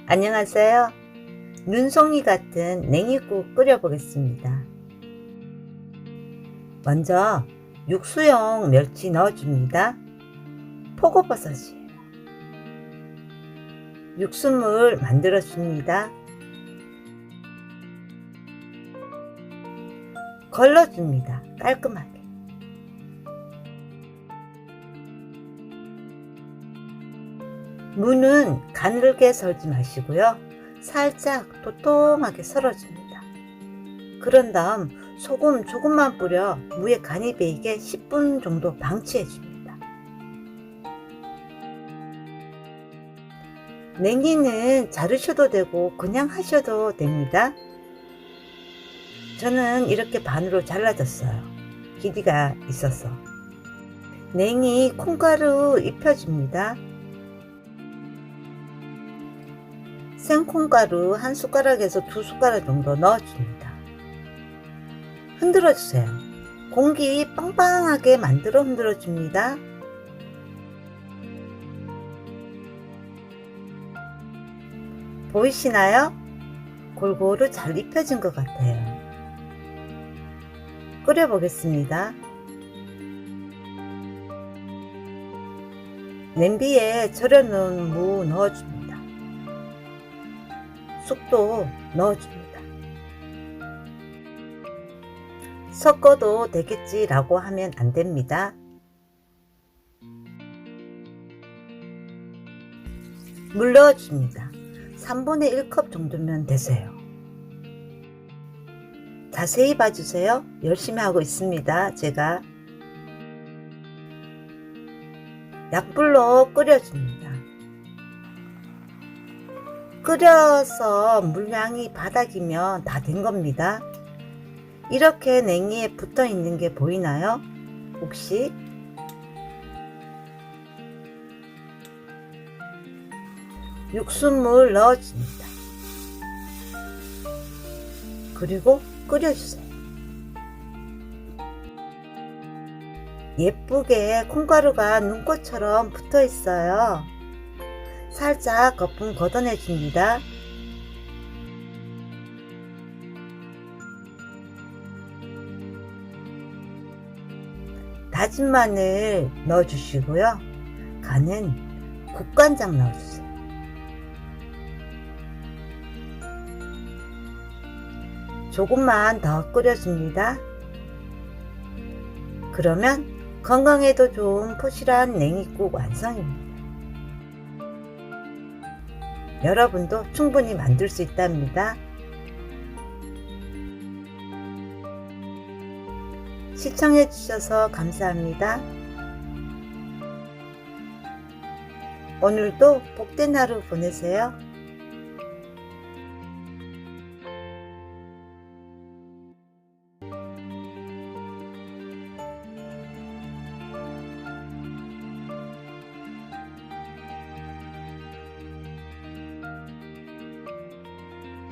안녕하세요. 눈송이 같은 냉이국 끓여보겠습니다. 먼저 육수용 멸치 넣어줍니다. 표고버섯이에요. 육수물 만들어줍니다. 걸러줍니다. 깔끔하게. 무는 가늘게 썰지 마시고요. 살짝 도톰하게 썰어줍니다. 그런 다음 소금 조금만 뿌려 무에 간이 배이게 10분 정도 방치해줍니다. 냉이는 자르셔도 되고 그냥 하셔도 됩니다. 저는 이렇게 반으로 잘라줬어요. 길이가 있어서. 냉이 콩가루 입혀줍니다. 생콩가루 1숟가락에서 2숟가락 정도 넣어줍니다. 흔들어주세요. 공기 빵빵하게 만들어 흔들어줍니다. 보이시나요? 골고루 잘 입혀진 것 같아요. 끓여보겠습니다. 냄비에 절여놓은 무 넣어줍니다. 쑥도 넣어줍니다. 섞어도 되겠지 라고 하면 안 됩니다. 물 넣어줍니다. 3분의 1컵 정도면 되세요. 자세히 봐주세요. 열심히 하고 있습니다. 제가 약불로 끓여줍니다. 끓여서 물량이 바닥이면 다 된 겁니다. 이렇게 냉이에 붙어 있는 게 보이나요? 혹시? 육수물 넣어줍니다. 그리고 끓여주세요. 예쁘게 콩가루가 눈꽃처럼 붙어 있어요. 살짝 거품 걷어내 줍니다. 다진 마늘 넣어주시고요. 간은 국간장 넣어주세요. 조금만 더 끓여줍니다. 그러면 건강에도 좋은 포실한 냉이국 완성입니다. 여러분도 충분히 만들 수 있답니다. 시청해 주셔서 감사합니다. 오늘도 복된 하루 보내세요.